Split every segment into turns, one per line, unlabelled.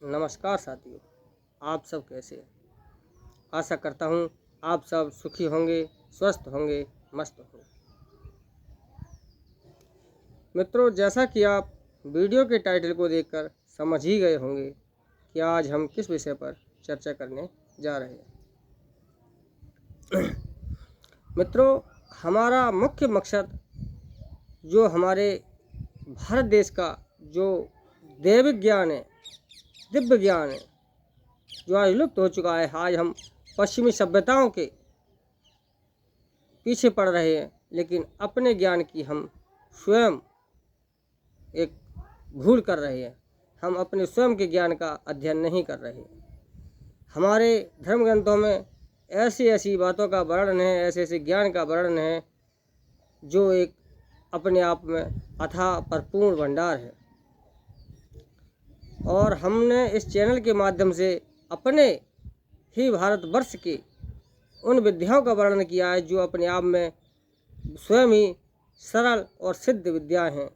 नमस्कार साथियों, आप सब कैसे हैं? आशा करता हूँ आप सब सुखी होंगे, स्वस्थ होंगे, मस्त होंगे। मित्रों, जैसा कि आप वीडियो के टाइटल को देखकर समझ ही गए होंगे कि आज हम किस विषय पर चर्चा करने जा रहे हैं। मित्रों, हमारा मुख्य मकसद जो हमारे भारत देश का जो दैविक ज्ञान है, दिव्य ज्ञान है, जो आज लुप्त हो चुका है। आज हम पश्चिमी सभ्यताओं के पीछे पड़ रहे हैं, लेकिन अपने ज्ञान की हम स्वयं एक भूल कर रहे हैं। हम अपने स्वयं के ज्ञान का अध्ययन नहीं कर रहे। हमारे धर्म ग्रंथों में ऐसी ऐसी बातों का वर्णन है, ऐसे ऐसे ज्ञान का वर्णन है जो एक अपने आप में अथाह परिपूर्ण भंडार है। और हमने इस चैनल के माध्यम से अपने ही भारतवर्ष के उन विद्याओं का वर्णन किया है जो अपने आप में स्वयं ही सरल और सिद्ध विद्याएं हैं,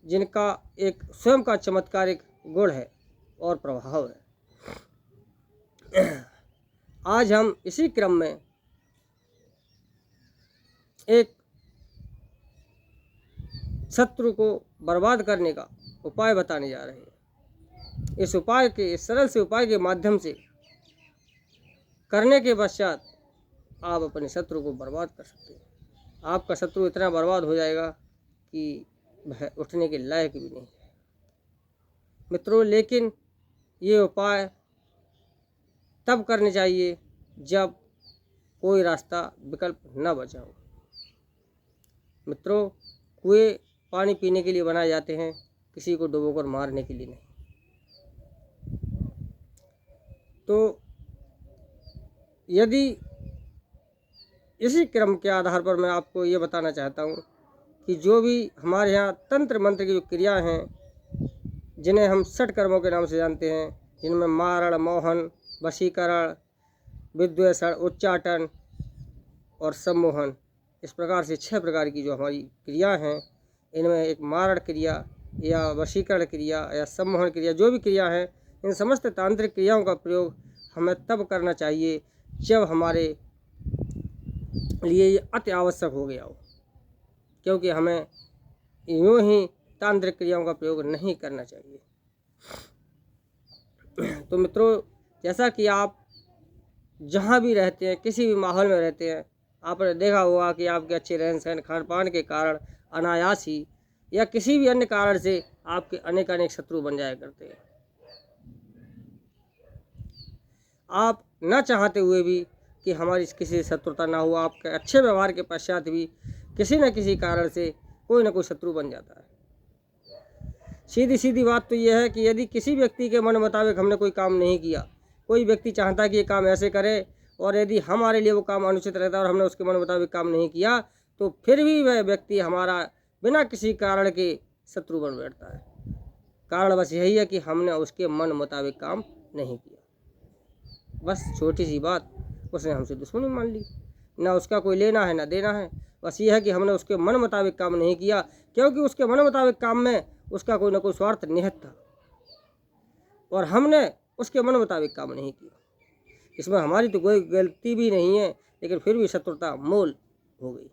जिनका एक स्वयं का चमत्कारिक गुण है और प्रभाव है। आज हम इसी क्रम में एक शत्रु को बर्बाद करने का उपाय बताने जा रहे हैं। इस उपाय के, इस सरल से उपाय के माध्यम से करने के पश्चात आप अपने शत्रु को बर्बाद कर सकते हैं। आपका शत्रु इतना बर्बाद हो जाएगा कि वह उठने के लायक भी नहीं है। मित्रों, लेकिन ये उपाय तब करने चाहिए जब कोई रास्ता विकल्प न बचा हो। मित्रों, कुएं पानी पीने के लिए बनाए जाते हैं, किसी को डुबोकर मारने के लिए नहीं। तो यदि इसी क्रम के आधार पर मैं आपको ये बताना चाहता हूँ कि जो भी हमारे यहाँ तंत्र मंत्र की जो क्रियाएँ हैं, जिन्हें हम षट कर्मों के नाम से जानते हैं, जिनमें मारण, मोहन, वशीकरण, विद्वेषण, उच्चाटन और सम्मोहन, इस प्रकार से 6 प्रकार की जो हमारी क्रिया हैं, इनमें एक मारण क्रिया या वशीकरण क्रिया या सम्मोहन क्रिया, जो भी क्रिया है, इन समस्त तांत्रिक क्रियाओं का प्रयोग हमें तब करना चाहिए जब हमारे लिए ये अति आवश्यक हो गया हो, क्योंकि हमें यूँ ही तांत्रिक क्रियाओं का प्रयोग नहीं करना चाहिए। तो मित्रों, जैसा कि आप जहाँ भी रहते हैं, किसी भी माहौल में रहते हैं, आपने देखा होगा कि आपके अच्छे रहन सहन खान पान के कारण अनायास ही या किसी भी अन्य कारण से आपके अनेक अनेक शत्रु बन जाया करते हैं। आप न चाहते हुए भी कि हमारी किसी से शत्रुता ना हो, आपके अच्छे व्यवहार के पश्चात भी किसी न किसी कारण से कोई ना कोई शत्रु बन जाता है। सीधी सीधी बात तो यह है कि यदि किसी व्यक्ति के मन मुताबिक हमने कोई काम नहीं किया, कोई व्यक्ति चाहता है कि ये काम ऐसे करे, और यदि हमारे लिए वो काम अनुचित रहता है और हमने उसके मन मुताबिक काम नहीं किया, तो फिर भी वह व्यक्ति हमारा बिना किसी कारण के शत्रु बन बैठता है। कारण बस यही है कि हमने उसके मन मुताबिक काम नहीं किया। बस छोटी सी बात, उसने हमसे दुश्मनी मान ली, ना उसका कोई लेना है ना देना है। बस ये है कि हमने उसके मन मुताबिक काम नहीं किया, क्योंकि उसके मन मुताबिक काम में उसका कोई ना कोई स्वार्थ निहित था और हमने उसके मन मुताबिक काम नहीं किया। इसमें हमारी तो कोई गलती भी नहीं है, लेकिन फिर भी शत्रुता मूल हो गई।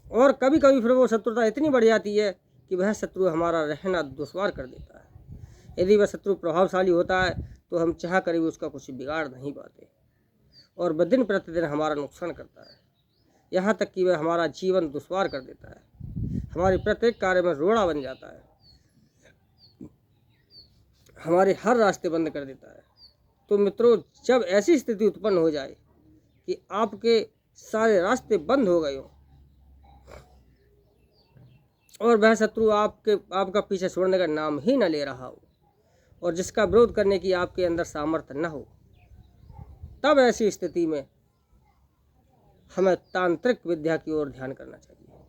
और कभी कभी फिर वो शत्रुता इतनी बढ़ जाती है कि वह शत्रु हमारा रहना दुश्वार कर देता है। यदि वह शत्रु प्रभावशाली होता है तो हम चाह कर भी उसका कुछ बिगाड़ नहीं पाते, और वह दिन प्रतिदिन हमारा नुकसान करता है, यहाँ तक कि वह हमारा जीवन दुश्वार कर देता है, हमारे प्रत्येक कार्य में रोड़ा बन जाता है, हमारे हर रास्ते बंद कर देता है। तो मित्रों, जब ऐसी स्थिति उत्पन्न हो जाए कि आपके सारे रास्ते बंद हो गए हों और वह शत्रु आपका पीछे छोड़ने का नाम ही न ले रहा हो, और जिसका विरोध करने की आपके अंदर सामर्थ्य न हो, तब ऐसी स्थिति में हमें तांत्रिक विद्या की ओर ध्यान करना चाहिए।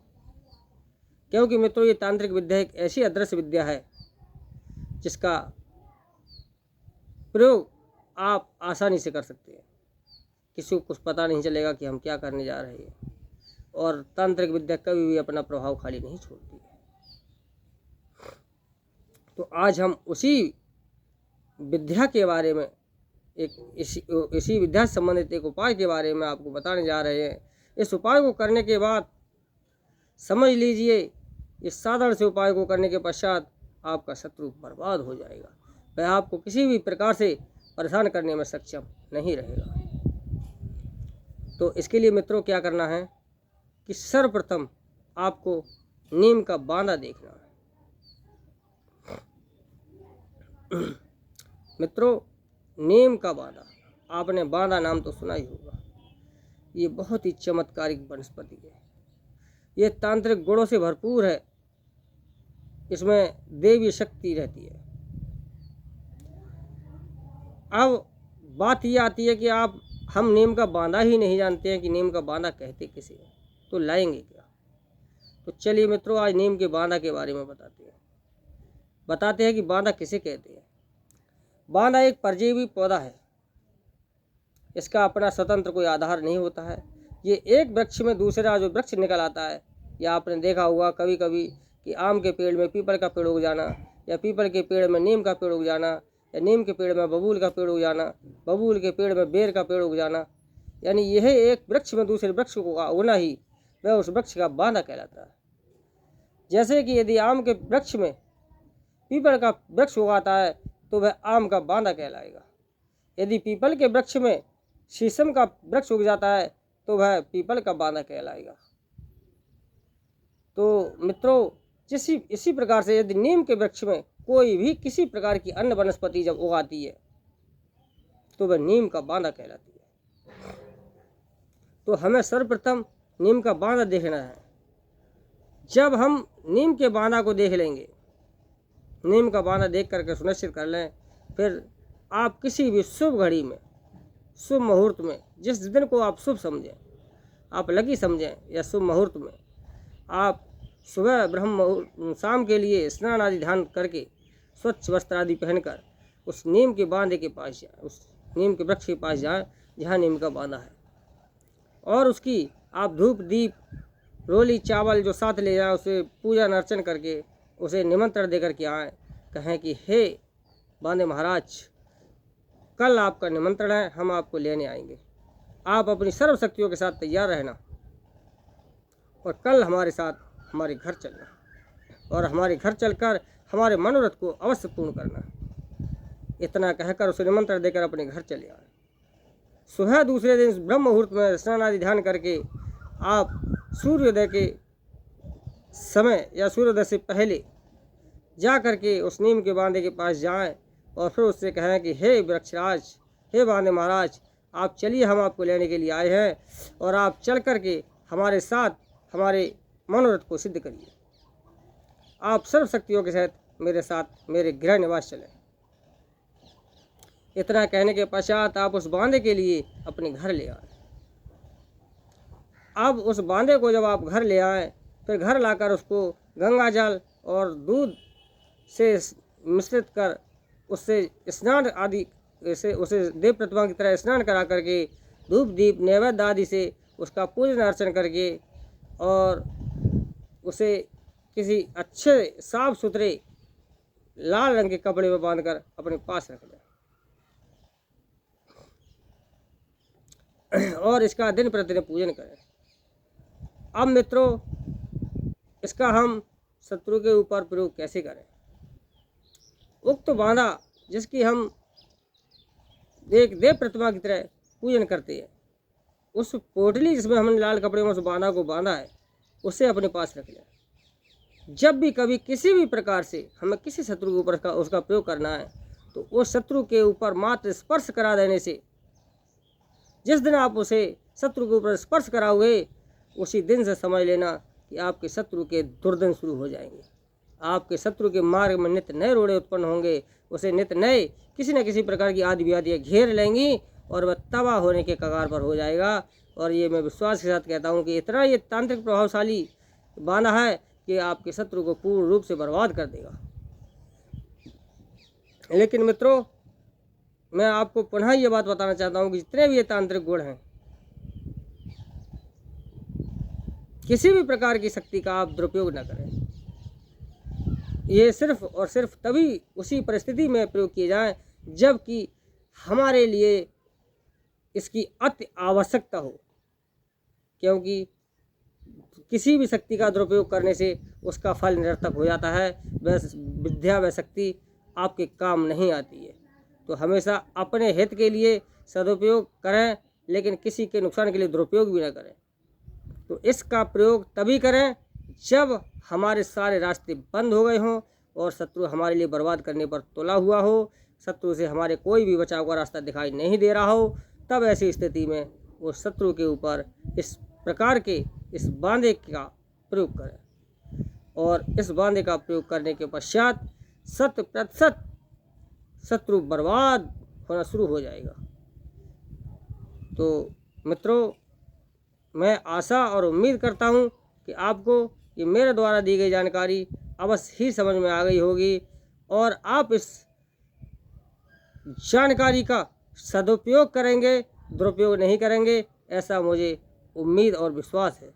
क्योंकि मित्रों, ये तांत्रिक विद्या एक ऐसी अदृश्य विद्या है जिसका प्रयोग आप आसानी से कर सकते हैं। किसी को कुछ पता नहीं चलेगा कि हम क्या करने जा रहे हैं, और तांत्रिक विद्या कभी भी अपना प्रभाव खाली नहीं छोड़ती है। तो आज हम उसी विद्या के बारे में, एक इसी विद्या से संबंधित एक उपाय के बारे में आपको बताने जा रहे हैं। इस उपाय को करने के बाद समझ लीजिए, इस साधारण से उपाय को करने के पश्चात आपका शत्रु बर्बाद हो जाएगा, वह आपको किसी भी प्रकार से परेशान करने में सक्षम नहीं रहेगा। तो इसके लिए मित्रों क्या करना है कि सर्वप्रथम आपको नीम का बांदा देखना है। मित्रों, नीम का बांदा, आपने बांदा नाम तो सुना ही होगा। ये बहुत ही चमत्कारिक वनस्पति है। ये तांत्रिक गुणों से भरपूर है। इसमें देवी शक्ति रहती है। अब बात ये आती है कि हम नीम का बांदा ही नहीं जानते हैं कि नीम का बांदा कहते किसे हैं, तो लाएंगे क्या? तो चलिए मित्रों, आज नीम के बांदा के बारे में बताते हैं कि बांदा किसे कहते हैं। बांदा एक परजीवी पौधा है। इसका अपना स्वतंत्र कोई आधार नहीं होता है। ये एक वृक्ष में दूसरा जो वृक्ष निकल आता है, या आपने देखा होगा कभी कभी कि आम के पेड़ में पीपल का पेड़ उग जाना, या पीपल के पेड़ में नीम का पेड़ उग जाना, या नीम के पेड़ में बबूल का पेड़ उग जाना, बबूल के पेड़ में बेर का पेड़ उग जाना। यानी यह एक वृक्ष में दूसरे वृक्ष को उगना ही वह उस वृक्ष का बांदा कहलाता है। जैसे कि यदि आम के वृक्ष में पीपल का वृक्ष उगाता है तो वह आम का बांदा कहलाएगा। यदि पीपल के वृक्ष में शीशम का वृक्ष उग जाता है तो वह पीपल का बांदा कहलाएगा। तो मित्रों, इसी प्रकार से यदि नीम के वृक्ष में कोई भी किसी प्रकार की अन्य वनस्पति जब उगाती है तो वह नीम का बांदा कहलाती है। तो हमें सर्वप्रथम नीम का बांदा देखना है। जब हम नीम के बांदा को देख लेंगे, नीम का बांदा देख करके सुनिश्चित कर लें, फिर आप किसी भी शुभ घड़ी में, शुभ मुहूर्त में, जिस दिन को आप शुभ समझें, आप लकी समझें या शुभ मुहूर्त में, आप सुबह शाम के लिए स्नान आदि ध्यान करके स्वच्छ वस्त्र आदि पहनकर उस नीम के बांदे के पास जाएं, उस नीम के वृक्ष के पास जाएं जहाँ नीम का बांदा है, और उसकी आप धूप दीप रोली चावल जो साथ ले जाएं, उसे पूजा अर्चन करके उसे निमंत्रण देकर के आएँ। कहें कि हे बांदे महाराज, कल आपका निमंत्रण है, हम आपको लेने आएंगे। आप अपनी सर्व शक्तियों के साथ तैयार रहना और कल हमारे साथ हमारे घर चलना, और हमारे घर चलकर हमारे मनोरथ को अवश्य पूर्ण करना। इतना कहकर उसे निमंत्रण देकर अपने घर चले आए। सुबह दूसरे दिन ब्रह्म मुहूर्त में स्नान आदि ध्यान करके आप सूर्योदय के समय या सूर्योदय से पहले जा करके उस नीम के बांदे के पास जाएं और फिर उससे कहें कि हे वृक्षराज, हे बांदे महाराज, आप चलिए, हम आपको लेने के लिए आए हैं, और आप चल करके हमारे साथ हमारे मनोरथ को सिद्ध करिए। आप सर्व शक्तियों के साथ मेरे साथ मेरे गृह निवास चलें। इतना कहने के पश्चात आप उस बांदे के लिए अपने घर ले आए। अब उस बांदे को जब आप घर ले आए, फिर घर लाकर उसको गंगा जल और दूध से मिश्रित कर उससे स्नान आदि से उसे देव प्रतिमा की तरह स्नान करा करके धूप दीप नैवेद्य आदि से उसका पूजन अर्चन करके और उसे किसी अच्छे साफ सुथरे लाल रंग के कपड़े में बांधकर अपने पास रख लें और इसका दिन प्रतिदिन पूजन करें। अब मित्रों, इसका हम शत्रु के ऊपर प्रयोग कैसे करें? उक्त बांदा जिसकी हम एक देव प्रतिमा की तरह पूजन करते हैं, उस पोटली जिसमें हमने लाल कपड़े में उस बांदा को बांधा है, उसे अपने पास रख लें। जब भी कभी किसी भी प्रकार से हमें किसी शत्रु के ऊपर उसका प्रयोग करना है, तो उस शत्रु के ऊपर मात्र स्पर्श करा देने से, जिस दिन आप उसे शत्रु के ऊपर स्पर्श कराओगे, उसी दिन से समझ लेना कि आपके शत्रु के दुर्दिन शुरू हो जाएंगे। आपके शत्रु के मार्ग में नित्य नए रोड़े उत्पन्न होंगे, उसे नित्य नए किसी न किसी प्रकार की आदि व्याधियाँ घेर लेंगी और वह तबाह होने के कगार पर हो जाएगा। और ये मैं विश्वास के साथ कहता हूँ कि इतना ये तांत्रिक प्रभावशाली बांधा है कि आपके शत्रु को पूर्ण रूप से बर्बाद कर देगा। लेकिन मित्रों, मैं आपको पुनः ये बात बताना चाहता हूँ कि जितने भी ये तांत्रिक गुण हैं, किसी भी प्रकार की शक्ति का आप दुरुपयोग न करें। ये सिर्फ और सिर्फ तभी उसी परिस्थिति में प्रयोग किए जाएं जबकि हमारे लिए इसकी अति आवश्यकता हो, क्योंकि किसी भी शक्ति का दुरुपयोग करने से उसका फल निरर्थक हो जाता है। वह विद्या व शक्ति आपके काम नहीं आती है। तो हमेशा अपने हित के लिए सदुपयोग करें, लेकिन किसी के नुकसान के लिए दुरुपयोग भी ना करें। तो इसका प्रयोग तभी करें जब हमारे सारे रास्ते बंद हो गए हों और शत्रु हमारे लिए बर्बाद करने पर तुला हुआ हो, शत्रु से हमारे कोई भी बचाव का रास्ता दिखाई नहीं दे रहा हो। तब ऐसी स्थिति में वो शत्रु के ऊपर इस प्रकार के इस बांधे का प्रयोग करें, और इस बांधे का प्रयोग करने के पश्चात 100% शत्रु बर्बाद होना शुरू हो जाएगा। तो मित्रों, मैं आशा और उम्मीद करता हूँ कि आपको ये मेरे द्वारा दी गई जानकारी अवश्य ही समझ में आ गई होगी और आप इस जानकारी का सदुपयोग करेंगे, दुरुपयोग नहीं करेंगे, ऐसा मुझे उम्मीद और विश्वास है।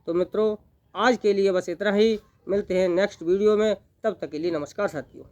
तो मित्रों, आज के लिए बस इतना ही। मिलते हैं नेक्स्ट वीडियो में, तब तक के लिए नमस्कार साथियों।